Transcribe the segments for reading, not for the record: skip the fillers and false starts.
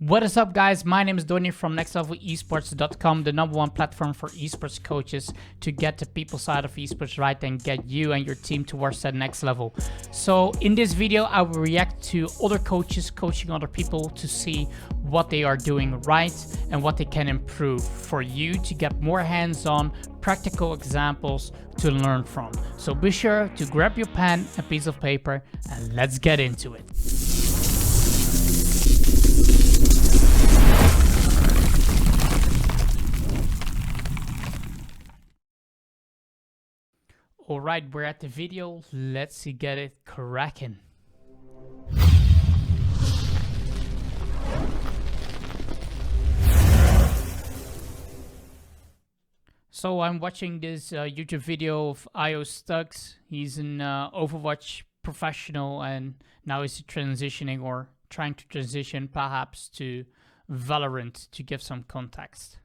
What is up, guys? My name is Donny from nextlevel.esports.com, the #1 platform for esports coaches to get the people side of esports right and get you and your team towards that next level. So in this video, I will react to other coaches coaching other people to see what they are doing right and what they can improve for you to get more hands-on practical examples to learn from. So be sure to grab your pen and piece of paper and let's get into it. Alright, we're at the video. Let's get it cracking. So I'm watching this YouTube video of IO Stugs. He's an Overwatch professional and now he's transitioning or trying to transition perhaps to Valorant to give some context.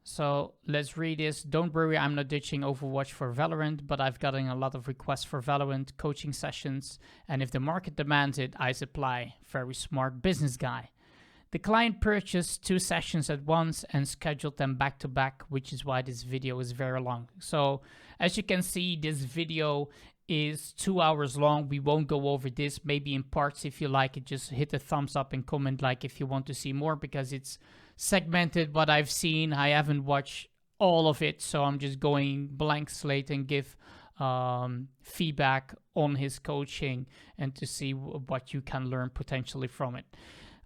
So let's read this. Don't worry, I'm not ditching Overwatch for Valorant, but I've gotten a lot of requests for Valorant coaching sessions, and if the market demands it, I supply. Very smart business guy. The client purchased 2 sessions at once and scheduled them back to back, which is why this video is very long. So as you can see, this video is 2 hours long. We won't go over this, maybe in parts. If you like it, just hit the thumbs up and comment like if you want to see more, because it's segmented what I've seen. I haven't watched all of it, so I'm just going blank slate and give feedback on his coaching and to see what you can learn potentially from it.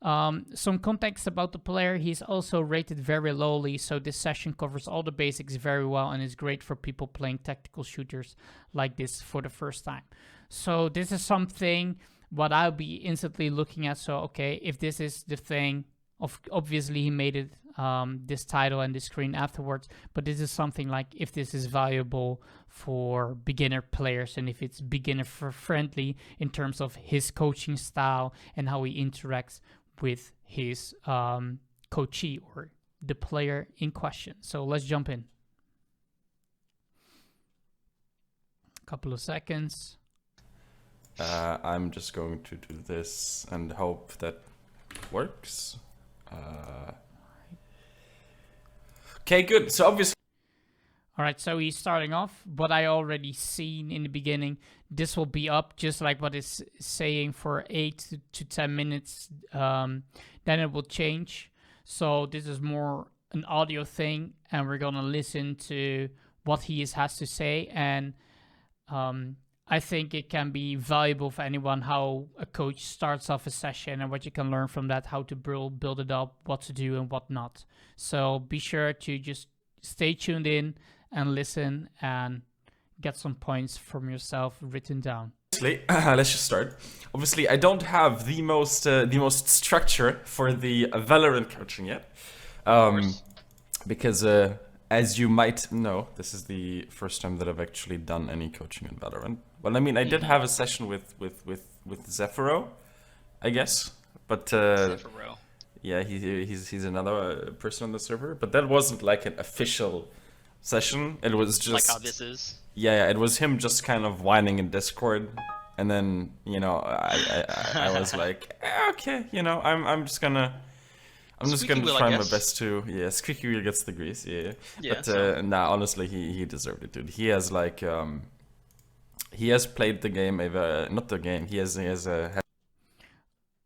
Some context about the player: he's also rated very lowly, so this session covers all the basics very well and is great for people playing tactical shooters like this for the first time. So this is something what I'll be instantly looking at. So okay, if this is the thing, obviously he made it this title and this screen afterwards, but this is something like if this is valuable for beginner players and if it's beginner friendly in terms of his coaching style and how he interacts with his coachee or the player in question. So let's jump in. A couple of seconds. I'm just going to do this and hope that works. Okay, good. So obviously, all right, so he's starting off. What I already seen in the beginning, this will be up just like what it's saying for 8 to 10 minutes. Then it will change. So this is more an audio thing, and we're gonna listen to what he has to say. And I think it can be valuable for anyone how a coach starts off a session and what you can learn from that, how to build it up, what to do and what not. So be sure to just stay tuned in and listen and get some points from yourself written down. let's just start. Obviously, I don't have the most structure for the Valorant coaching yet, because as you might know, this is the first time that I've actually done any coaching in Valorant. Well, I mean, I did have a session with Zephyro, I guess, but Zephyro. Yeah, he's another person on the server, but that wasn't like an official session. It was just like how this is. Yeah, it was him just kind of whining in Discord, and then I was like, okay, I'm just gonna try my best to squeaky wheel gets the grease, but nah, honestly, he deserved it, dude. He has like he has played the game, not the game. He has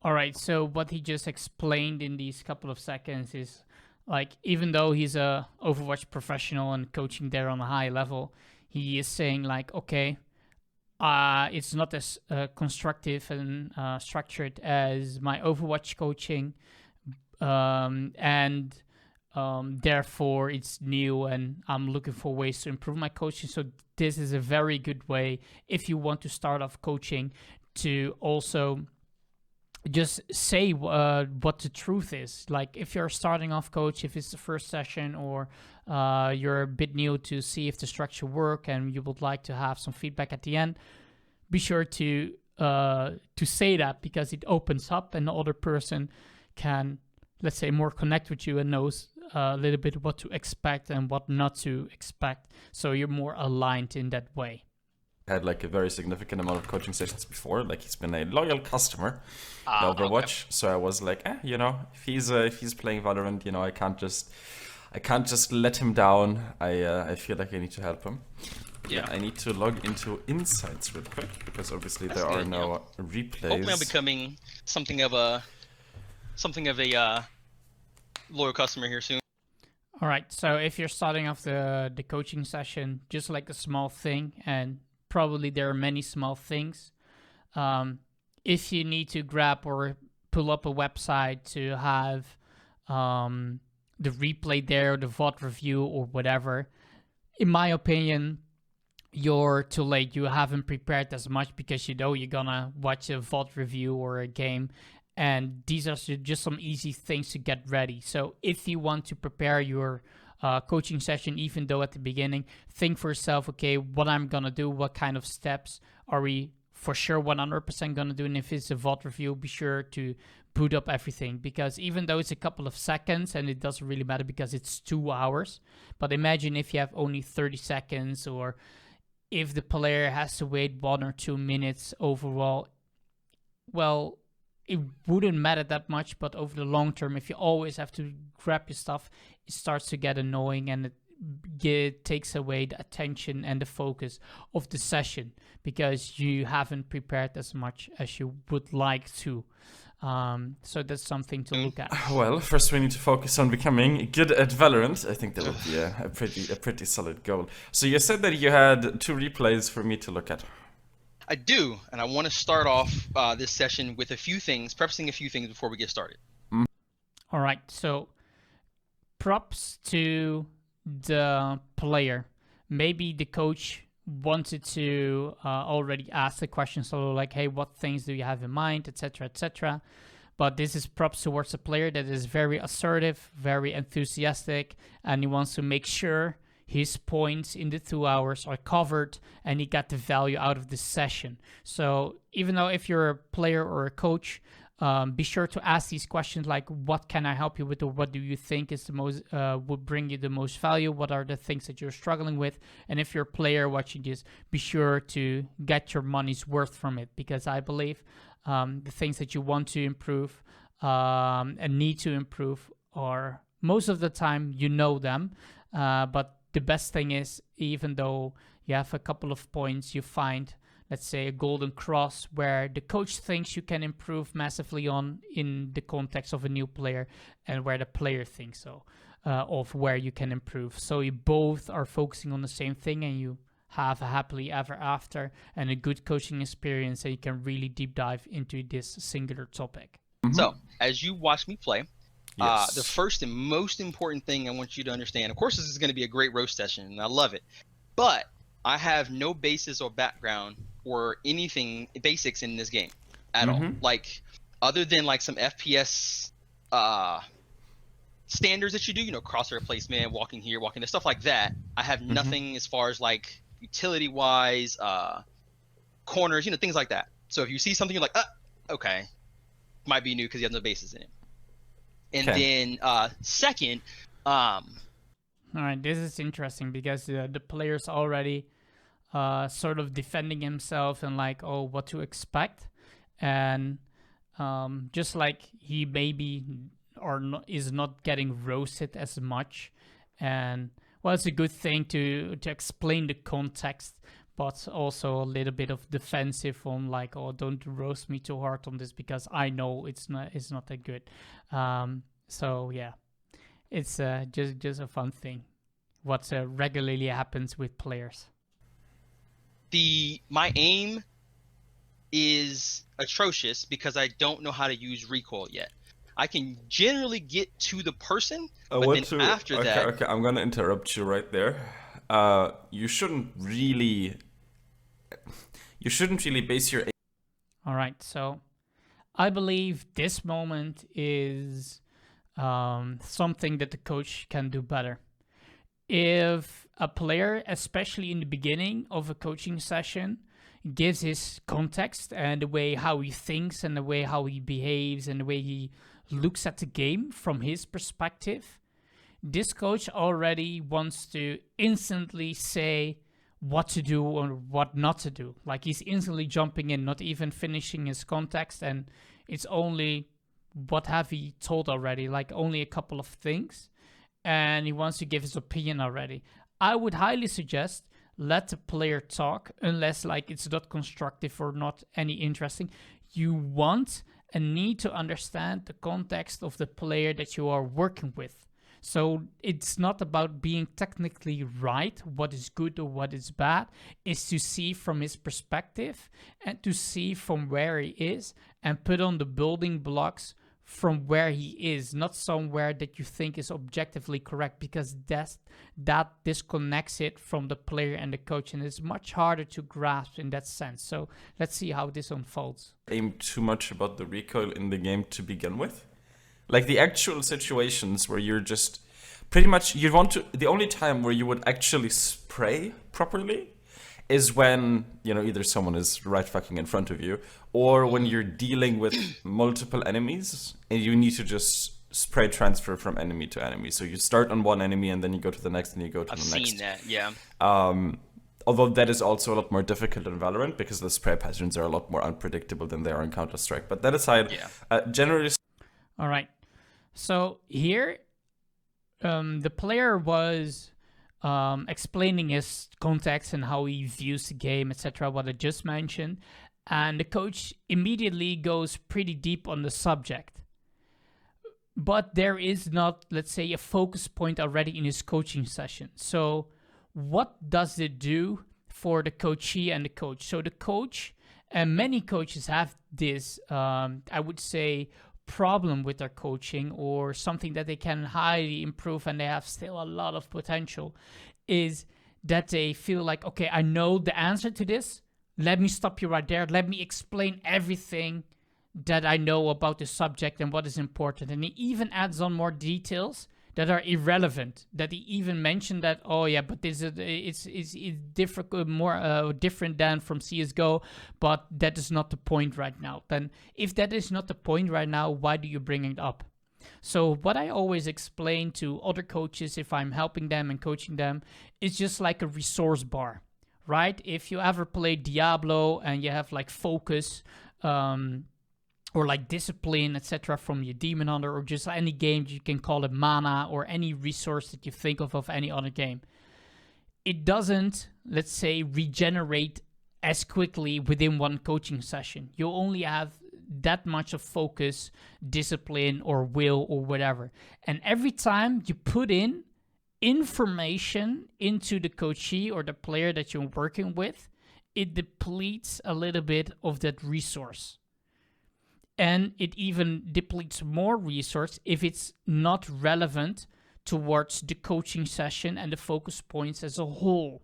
All right, so what he just explained in these couple of seconds is like, even though he's a Overwatch professional and coaching there on a high level, he is saying like, okay, it's not as constructive and structured as my Overwatch coaching, and therefore it's new and I'm looking for ways to improve my coaching. So this is a very good way if you want to start off coaching to also just say what the truth is. Like if you're starting off coach, if it's the first session, or you're a bit new to see if the structure work and you would like to have some feedback at the end, be sure to say that, because it opens up and the other person can, let's say, more connect with you and knows a little bit what to expect and what not to expect. So you're more aligned in that way. had like a very significant amount of coaching sessions before. Like he's been a loyal customer in Overwatch. Okay. So I was like, you know, if he's playing Valorant, you know, I can't just let him down. I feel like I need to help him. Yeah, I need to log into Insights real quick because obviously there are no replays. Hopefully, I'm becoming something of a loyal customer here soon. All right. So if you're starting off the coaching session, just like a small thing, and probably there are many small things. If you need to grab or pull up a website to have the replay there, the VOD review or whatever, in my opinion, you're too late. You haven't prepared as much because you know you're gonna watch a VOD review or a game, and these are just some easy things to get ready. So if you want to prepare your coaching session, even though at the beginning, think for yourself, okay, what I'm gonna do, what kind of steps are we for sure 100% gonna do, and if it's a VOD review, be sure to boot up everything, because even though it's a couple of seconds and it doesn't really matter because it's 2 hours, but imagine if you have only 30 seconds, or if the player has to wait 1 or 2 minutes overall, well, it wouldn't matter that much, but over the long term, if you always have to grab your stuff, it starts to get annoying, and it takes away the attention and the focus of the session because you haven't prepared as much as you would like to. So that's something to look at. Well, first we need to focus on becoming good at Valorant. I think that would be a pretty solid goal. So you said that you had 2 replays for me to look at. I do, and I want to start off this session with prefacing a few things before we get started. All right, so props to the player. Maybe the coach wanted to already ask the question, so like, hey, what things do you have in mind, etc., etc. But this is props towards a player that is very assertive, very enthusiastic, and he wants to make sure his points in the 2 hours are covered and he got the value out of this session. So even though if you're a player or a coach, be sure to ask these questions like, what can I help you with, or what do you think is the most would bring you the most value? What are the things that you're struggling with? And if you're a player watching this, be sure to get your money's worth from it, because I believe the things that you want to improve and need to improve are most of the time you know them, but the best thing is, even though you have a couple of points, you find, let's say, a golden cross where the coach thinks you can improve massively on in the context of a new player, and where the player thinks so, of where you can improve. So you both are focusing on the same thing, and you have a happily ever after and a good coaching experience, and you can really deep dive into this singular topic. So as you watch me play, the first and most important thing I want you to understand, of course, this is going to be a great roast session, and I love it, but I have no basis or background or anything basics in this game at all. Like, other than like some FPS standards that you do, you know, crosshair placement, walking here, walking there, stuff like that. I have nothing as far as like utility wise, corners, you know, things like that. So if you see something, you're like, okay, might be new because you have no basis in it. And then second, all right, this is interesting because the player's already sort of defending himself and like, oh, what to expect, and just like he maybe is not getting roasted as much, and well, it's a good thing to explain the context, but also a little bit of defensive on like, oh, don't roast me too hard on this because I know it's not that good. So yeah, it's just a fun thing. What regularly happens with players. My aim is atrocious because I don't know how to use recoil yet. I can generally get to the person, but then after that... Okay, I'm going to interrupt you right there. You shouldn't really base your... All right, so I believe this moment is something that the coach can do better. If a player, especially in the beginning of a coaching session, gives his context and the way how he thinks and the way how he behaves and the way he looks at the game from his perspective, this coach already wants to instantly say what to do or what not to do. Like he's instantly jumping in, not even finishing his context, and it's only, what have he told already? Like only a couple of things, and he wants to give his opinion already. I would highly suggest let the player talk, unless like it's not constructive or not any interesting. You want and need to understand the context of the player that you are working with. So it's not about being technically right, what is good or what is bad. It's to see from his perspective and to see from where he is and put on the building blocks from where he is, not somewhere that you think is objectively correct, because that disconnects it from the player and the coach, and it's much harder to grasp in that sense. So let's see how this unfolds. Aim too much about the recoil in the game to begin with. Like the actual situations where you're just pretty much, you want to, the only time where you would actually spray properly is when, you know, either someone is right fucking in front of you, or when you're dealing with multiple enemies and you need to just spray transfer from enemy to enemy. So you start on one enemy and then you go to the next and you go to the next. I've seen that, yeah. Although that is also a lot more difficult in Valorant because the spray patterns are a lot more unpredictable than they are in Counter-Strike. But that aside, generally... All right. So here, the player was explaining his context and how he views the game, etc., what I just mentioned. And the coach immediately goes pretty deep on the subject. But there is not, let's say, a focus point already in his coaching session. So what does it do for the coachee and the coach? So the coach, and many coaches have this, I would say, problem with their coaching, or something that they can highly improve and they have still a lot of potential, is that they feel like, okay, I know the answer to this. Let me stop you right there. Let me explain everything that I know about the subject and what is important. And he even adds on more details that are irrelevant. That he even mentioned that, oh yeah, but this is it's different, more different than from CS:GO, but that is not the point right now. Then, if that is not the point right now, why do you bring it up? So what I always explain to other coaches if I'm helping them and coaching them is just like a resource bar, right? If you ever play Diablo and you have like focus, or like discipline, etc., from your Demon Hunter, or just any game, you can call it mana, or any resource that you think of any other game. It doesn't, let's say, regenerate as quickly within one coaching session. You only have that much of focus, discipline, or will, or whatever. And every time you put in information into the coachee or the player that you're working with, it depletes a little bit of that resource. And it even depletes more resource if it's not relevant towards the coaching session and the focus points as a whole.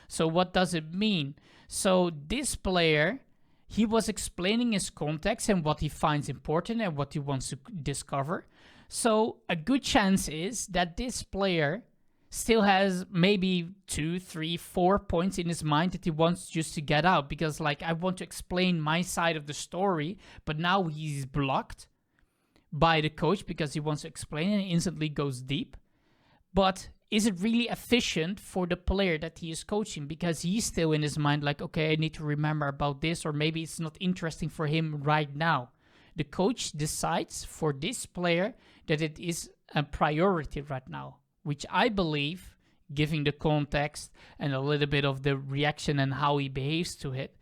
So what does it mean? So this player, he was explaining his context and what he finds important and what he wants to discover. So a good chance is that this player still has maybe 2, 3, 4 points in his mind that he wants just to get out, because like, I want to explain my side of the story, but now he's blocked by the coach because he wants to explain and instantly goes deep. But is it really efficient for the player that he is coaching? Because he's still in his mind like, okay, I need to remember about this, or maybe it's not interesting for him right now. The coach decides for this player that it is a priority right now, which I believe, giving the context and a little bit of the reaction and how he behaves to it,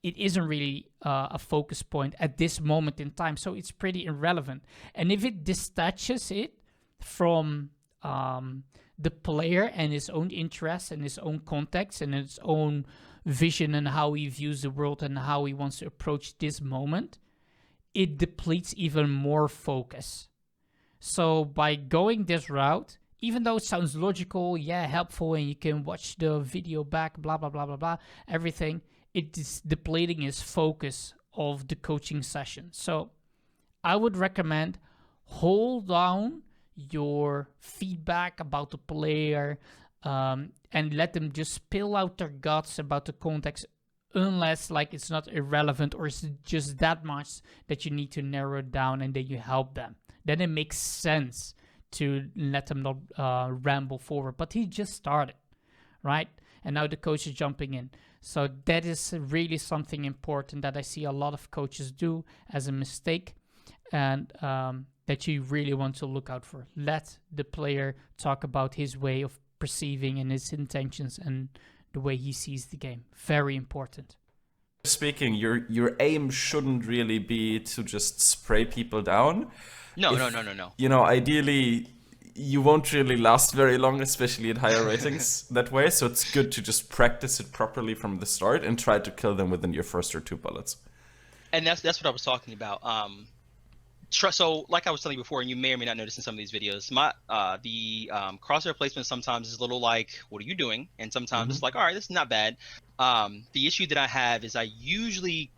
it isn't really a focus point at this moment in time. So it's pretty irrelevant. And if it detaches it from the player and his own interests and his own context and his own vision and how he views the world and how he wants to approach this moment, it depletes even more focus. So by going this route, even though it sounds logical, yeah, helpful, and you can watch the video back, blah, blah, blah, blah, blah, everything, it is depleting his focus of the coaching session. So I would recommend hold down your feedback about the player and let them just spill out their guts about the context, unless like it's not irrelevant or it's just that much that you need to narrow it down and then you help them. Then it makes sense to let them not ramble forward. But he just started, right? and now the coach is jumping in. So that is really something important that I see a lot of coaches do as a mistake, and that you really want to look out for. Let the player talk about his way of perceiving and his intentions and the way he sees the game. Very important. Speaking, your aim shouldn't really be to just spray people down. No. You know, ideally, you won't really last very long, especially at higher ratings that way. So it's good to just practice it properly from the start and try to kill them within your first or two bullets. And that's what I was talking about. So like I was telling you before, and you may or may not notice in some of these videos, the crosshair placement sometimes is a little like, what are you doing? And sometimes it's like, all right, this is not bad. The issue that I have is I usually,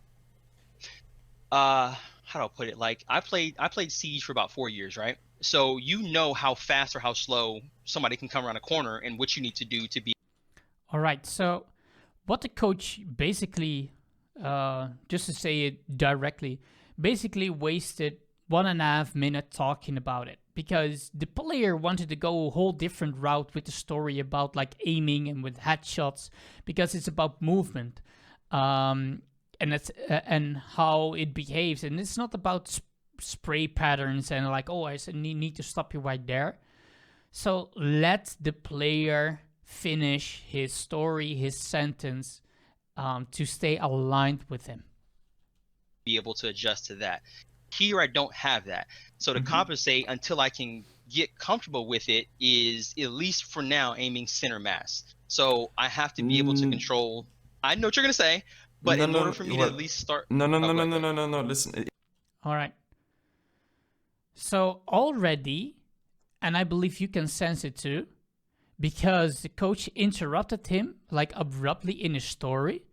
how do I put it? Like I played Siege for about 4 years, right? So you know how fast or how slow somebody can come around a corner and what you need to do to be. All right. So what the coach basically, just to say it directly, basically wasted 1.5 minutes talking about it, because the player wanted to go a whole different route with the story about like aiming and with headshots, because it's about movement, and it's and how it behaves, and it's not about spray patterns and like, oh, I need to stop you right there. So let the player finish his story, his sentence, to stay aligned with him. Be able to adjust to that. Here I don't have that. So to compensate until I can get comfortable with it is, at least for now, aiming center mass. So I have to be able to control. I know what you're gonna say, but in order for me to at least start. No. Listen. All right. So already, and I believe you can sense it too, because the coach interrupted him like abruptly in his story.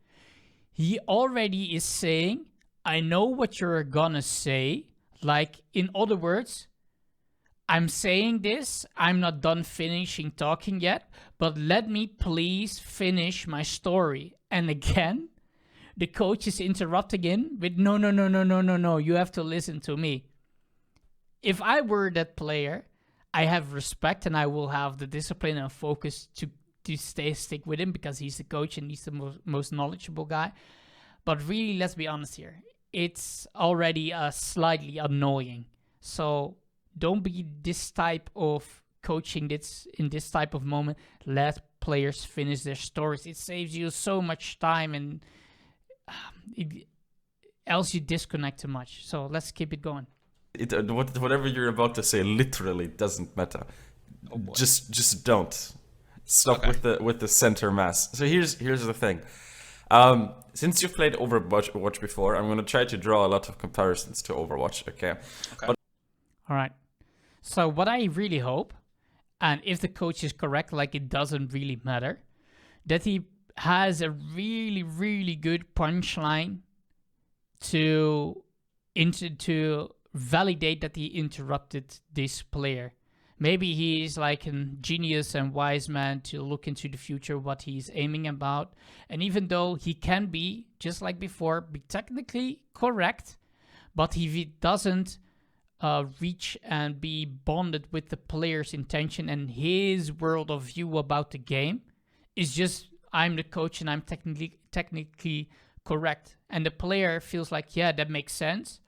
He already is saying, I know what you're gonna say. Like, in other words, I'm saying this, I'm not done finishing talking yet, but let me please finish my story. And again, the coach is interrupting him with, no, you have to listen to me. If I were that player, I have respect and I will have the discipline and focus to stick with him, because he's the coach and he's the most knowledgeable guy. But really, let's be honest here. It's already slightly annoying. So don't be this type of coaching in this type of moment. Let players finish their stories. It saves you so much time, and else you disconnect too much. So let's keep it going. Whatever you're about to say literally doesn't matter. Oh boy. Just don't stop with the center mass. So here's the thing. Since you've played Overwatch before, I'm going to try to draw a lot of comparisons to Overwatch, okay? All right. So what I really hope, and if the coach is correct, like it doesn't really matter, that he has a really, really good punchline to validate that he interrupted this player. Maybe he's like a genius and wise man to look into the future, what he's aiming about. And even though he can be, just like before, be technically correct, but if he doesn't reach and be bonded with the player's intention and his world of view about the game, it's just, I'm the coach and I'm technically correct. And the player feels like, yeah, that makes sense,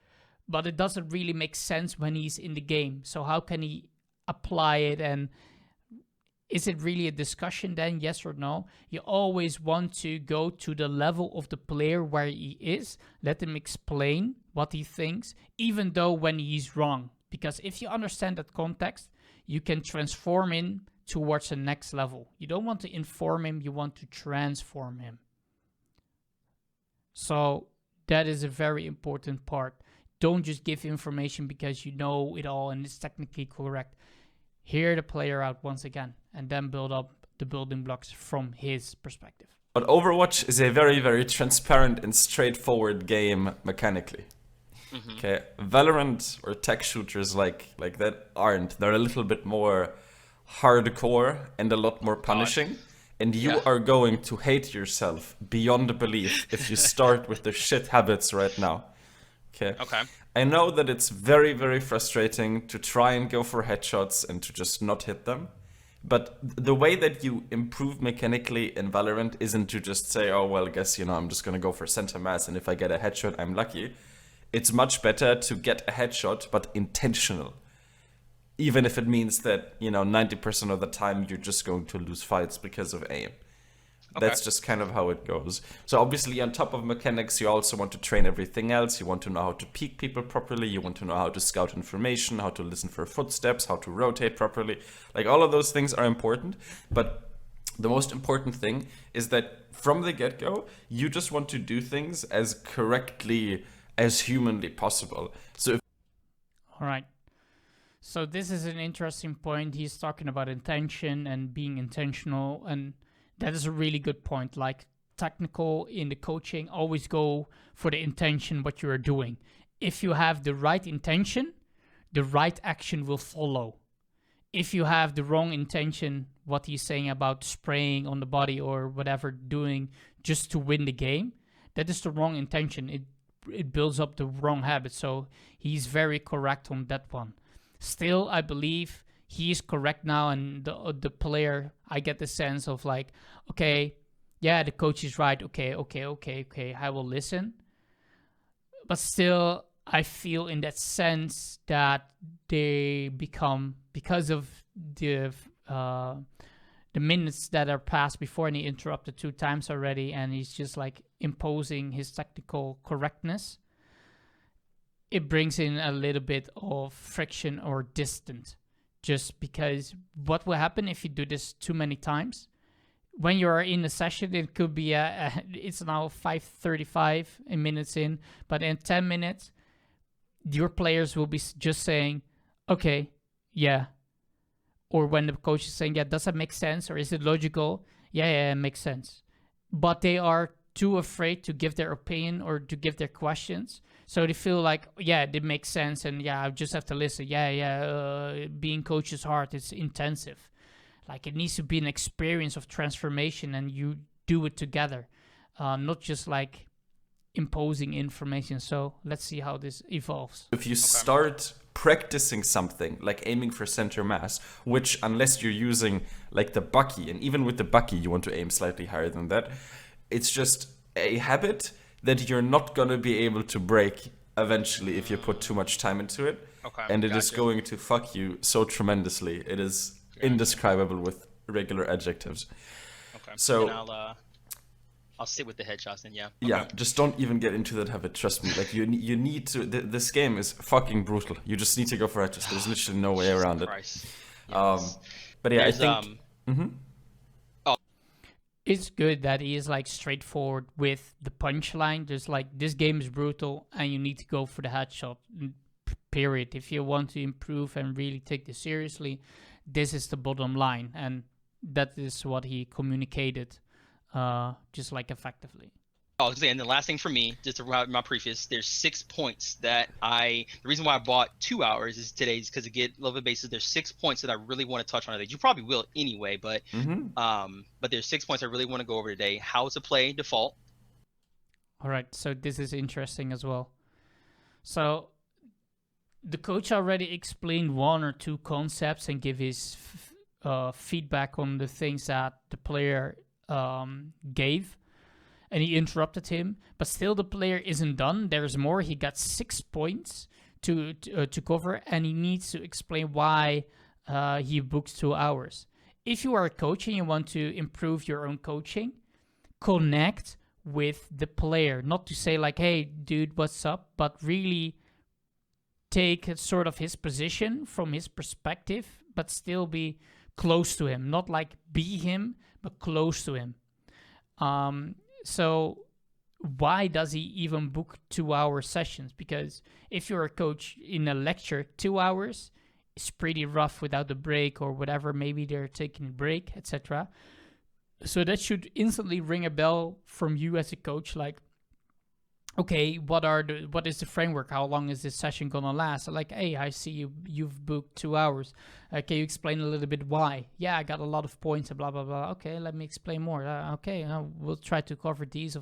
but it doesn't really make sense when he's in the game. So how can he apply it, and is it really a discussion then, yes or no? You always want to go to the level of the player where he is, let him explain what he thinks, even though when he's wrong, because if you understand that context, you can transform him towards the next level. You don't want to inform him, you want to transform him. So that is a very important part. Don't just give information because you know it all and it's technically correct. Hear the player out once again, and then build up the building blocks from his perspective. But Overwatch is a very, very transparent and straightforward game mechanically. Okay, Valorant or tech shooters like that aren't. They're a little bit more hardcore and a lot more punishing. And you are going to hate yourself beyond belief if you start with the shit habits right now. Okay. I know that it's very, very frustrating to try and go for headshots and to just not hit them. But the way that you improve mechanically in Valorant isn't to just say, oh, well, I guess, I'm just going to go for center mass, and if I get a headshot, I'm lucky. It's much better to get a headshot, but intentional. Even if it means that, 90% of the time you're just going to lose fights because of aim. Okay. That's just kind of how it goes. So obviously on top of mechanics, you also want to train everything else. You want to know how to peek people properly. You want to know how to scout information, how to listen for footsteps, how to rotate properly. Like all of those things are important. But the most important thing is that from the get-go, you just want to do things as correctly as humanly possible. So all right. So this is an interesting point. He's talking about intention and being intentional, and that is a really good point. Like technical in the coaching, always go for the intention, what you are doing. If you have the right intention, the right action will follow. If you have the wrong intention, what he's saying about spraying on the body or whatever, doing just to win the game, that is the wrong intention. It builds up the wrong habit. So he's very correct on that one. Still, I believe he is correct now, and the player, I get the sense of like, okay, yeah, the coach is right. Okay, I will listen. But still, I feel in that sense that they become, because of the minutes that are passed before, and he interrupted 2 times already, and he's just like imposing his technical correctness. It brings in a little bit of friction or distance, just because what will happen if you do this too many times? When you are in a session, it could be it's now 5:35 minutes in, but in 10 minutes, your players will be just saying, okay, yeah. Or when the coach is saying, yeah, does that make sense? Or is it logical? Yeah, it makes sense. But they are too afraid to give their opinion or to give their questions. So they feel like, yeah, it makes sense, and yeah, I just have to listen. Being coach is hard. It's intensive. Like, it needs to be an experience of transformation, and you do it together, not just like imposing information. So let's see how this evolves. If you start practicing something like aiming for center mass, which unless you're using like the Bucky, and even with the Bucky you want to aim slightly higher than that, it's just a habit that you're not going to be able to break eventually if you put too much time into it. Okay, and it is going to fuck you so tremendously. It is indescribable with regular adjectives. Okay. So I'll sit with the headshots then, yeah. Okay. Yeah, just don't even get into that habit, trust me. Like, you need to, this game is fucking brutal. You just need to go for headshots. There's literally no way around it. Yes. But yeah, I think... It's good that he is like straightforward with the punchline. Just like, this game is brutal and you need to go for the headshot, period. If you want to improve and really take this seriously, this is the bottom line. And that is what he communicated, just like effectively. And the last thing for me, just to wrap my preface, there's 6 points that the reason why I bought 2 hours is today is because to get a little bit basis, there's 6 points that I really want to touch on today. You probably will anyway, but there's 6 points I really want to go over today. How to play default. All right, so this is interesting as well. So the coach already explained 1 or 2 concepts and give his feedback on the things that the player gave. And he interrupted him, but still the player isn't done. There's more. He got 6 points to cover, and he needs to explain why he booked 2 hours. If you are a coach and you want to improve your own coaching, connect with the player. Not to say like, hey, dude, what's up? But really take sort of his position from his perspective, but still be close to him. Not like be him, but close to him. So why does he even book 2-hour sessions? Because if you're a coach in a lecture, 2 hours is pretty rough without the break or whatever. Maybe they're taking a break, etc. So that should instantly ring a bell from you as a coach. Like, okay, what is the framework? How long is this session gonna last? Like, hey, I see you've booked 2 hours. Can you explain a little bit why? Yeah, I got a lot of points and blah blah blah. Okay, let me explain more. We'll try to cover these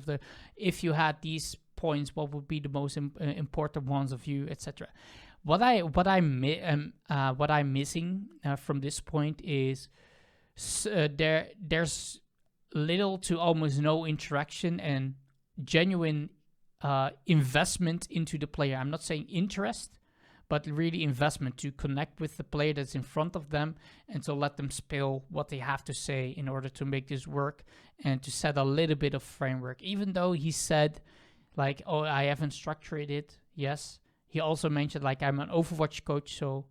if you had these points, what would be the most important ones of you, etc. What I'm missing from this point is there's little to almost no interaction and genuine investment into the player. I'm not saying interest, but really investment to connect with the player that's in front of them and to let them spill what they have to say in order to make this work and to set a little bit of framework. Even though he said, like, oh, I haven't structured it, yes. He also mentioned, like, I'm an Overwatch coach, so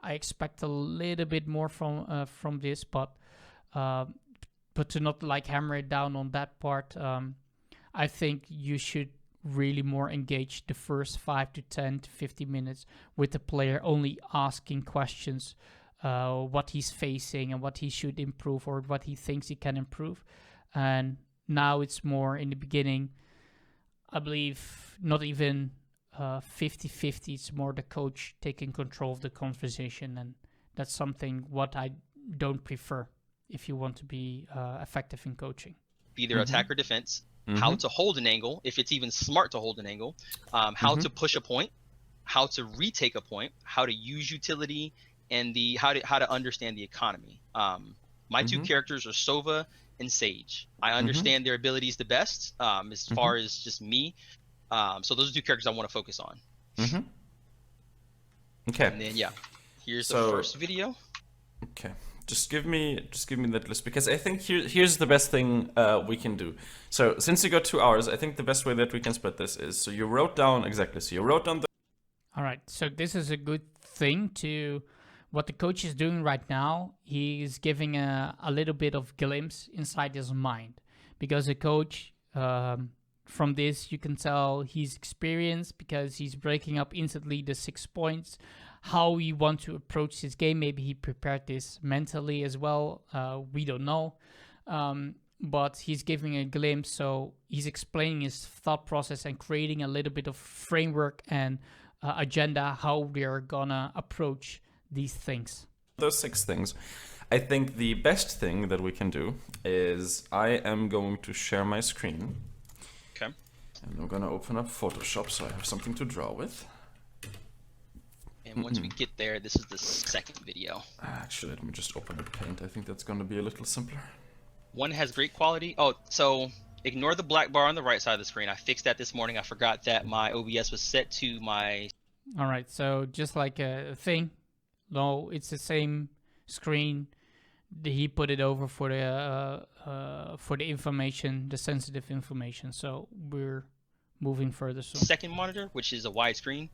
I expect a little bit more from this, but to not, like, hammer it down on that part, I think you should really more engage the first 5 to 10 to 15 minutes with the player, only asking questions, what he's facing and what he should improve or what he thinks he can improve. And now it's more in the beginning, I believe, not even 50-50. It's more the coach taking control of the conversation, and that's something what I don't prefer if you want to be effective in coaching. Be their attack or defense. How to hold an angle, if it's even smart to hold an angle, how to push a point, how to retake a point, how to use utility, and how to understand the economy. My two characters are Sova and Sage. I understand their abilities the best as far as just me. So those are two characters I want to focus on. Okay. And then here's the first video. Okay. Just give me that list, because I think here's the best thing we can do. So since you got 2 hours, I think the best way that we can split this is, so you wrote down the... All right, so this is a good thing to what the coach is doing right now. He's giving a little bit of glimpse inside his mind, because the coach, from this, you can tell he's experienced, because he's breaking up instantly the 6 points, how you want to approach this game. Maybe he prepared this mentally as well. We don't know. But he's giving a glimpse. So he's explaining his thought process and creating a little bit of framework and agenda, how they're gonna approach these things. Those 6 things. I think the best thing that we can do is I am going to share my screen. Okay. And I'm gonna open up Photoshop so I have something to draw with. And once we get there, this is the second video. Actually, let me just open up Paint. I think that's going to be a little simpler. One has great quality. Oh, so ignore the black bar on the right side of the screen. I fixed that this morning. I forgot that my OBS was set to my... All right, so just like a thing. No, it's the same screen. He put it over for the information, the sensitive information. So we're moving further. So second monitor, which is a widescreen.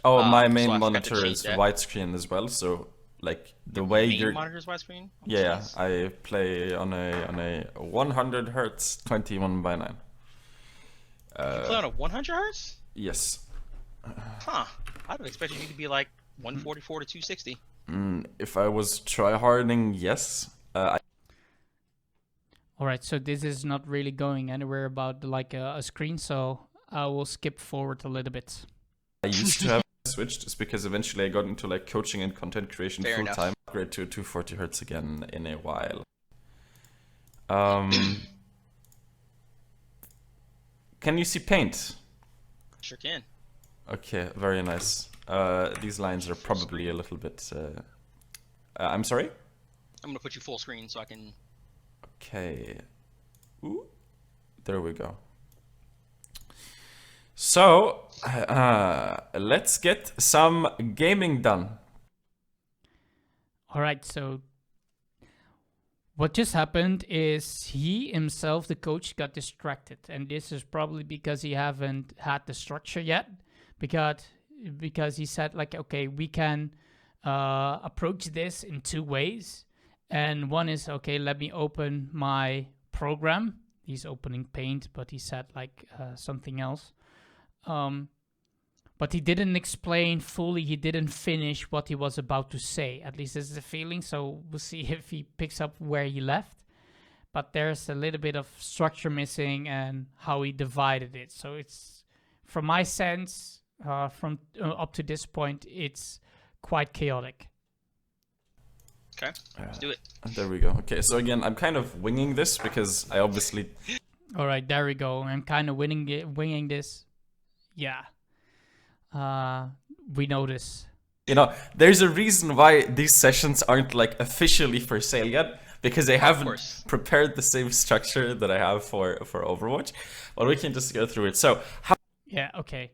Oh, my main monitor is widescreen as well. So like the way your monitor is widescreen. Yeah, I play on a 100 hertz 21:9. You play on a 100 hertz? Yes. Huh. I'd have expected you to be like 144 to 260. If I was tryharding, yes. All right, so this is not really going anywhere about like a screen, so I will skip forward a little bit. I used to have switched just because eventually I got into like coaching and content creation full time. Upgrade to 240 hertz again in a while. Can you see Paint? Sure can. Okay, very nice. These lines are probably a little bit... I'm sorry? I'm going to put you full screen so I can... Okay. Ooh. There we go. So, let's get some gaming done. All right, so what just happened is he himself, the coach, got distracted. And this is probably because he haven't had the structure yet. Because he said, like, okay, we can approach this in 2 ways. And one is, okay, let me open my program. He's opening Paint, but he said like something else. But he didn't explain fully. He didn't finish what he was about to say. At least this is the feeling. So we'll see if he picks up where he left. But there's a little bit of structure missing and how he divided it. So it's, from my sense, from up to this point, it's quite chaotic. Okay, let's do it. There we go. Okay, so again, I'm kind of winging this because I obviously... All right, there we go. I'm kind of winging this. Yeah. We know this. You know, there's a reason why these sessions aren't like officially for sale yet, because they haven't prepared the same structure that I have for Overwatch. But we can just go through it. So how? Yeah. Okay.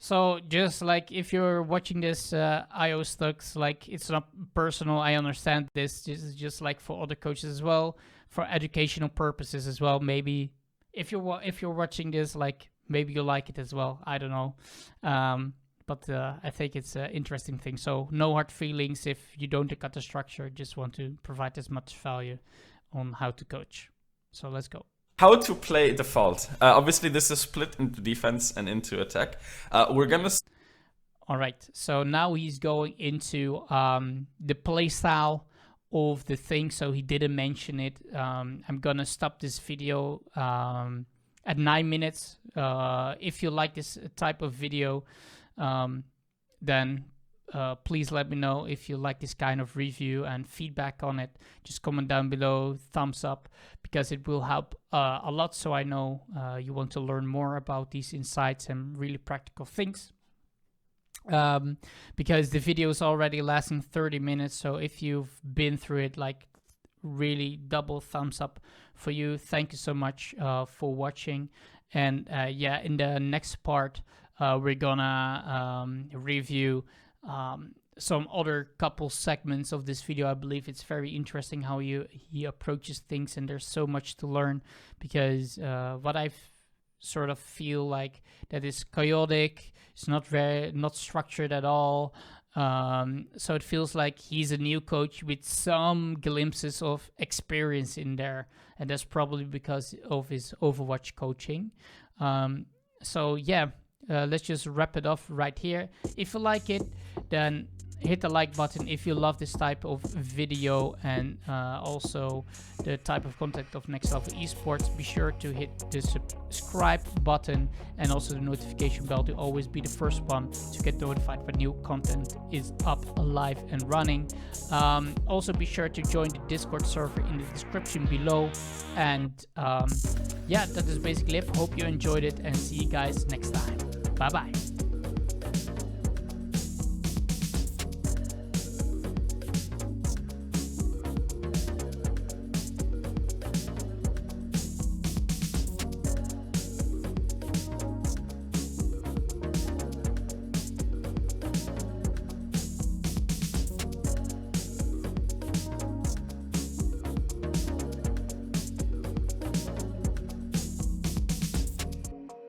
So just like if you're watching this, IO Stux, like it's not personal. I understand this. This is just like for other coaches as well, for educational purposes as well. Maybe if you're watching this, like maybe you like it as well. I don't know. But I think it's an interesting thing. So no hard feelings if you don't cut the structure. Just want to provide as much value on how to coach. So let's go. How to play default. Obviously, this is split into defense and into attack. We're gonna. All right. So now he's going into the play style of the thing. So he didn't mention it. I'm gonna stop this video at 9 minutes. If you like this type of video, then please let me know if you like this kind of review and feedback on it. Just comment down below, thumbs up, because it will help a lot, so I know you want to learn more about these insights and really practical things. Because the video is already lasting 30 minutes, so if you've been through it, like really double thumbs up for you. Thank you so much for watching. And yeah, in the next part, we're gonna review some other couple segments of this video. I believe it's very interesting how he approaches things, and there's so much to learn, because what I sort of feel like that is chaotic. It's not structured at all. So it feels like he's a new coach with some glimpses of experience in there, and that's probably because of his Overwatch coaching. So yeah. Let's just wrap it off right here. If you like it, then hit the like button. If you love this type of video and also the type of content of Next Level Esports, be sure to hit the subscribe button and also the notification bell to always be the first one to get notified when new content is up, live and running. Also be sure to join the Discord server in the description below. And yeah, that is basically it. Hope you enjoyed it, and see you guys next time. Bye bye.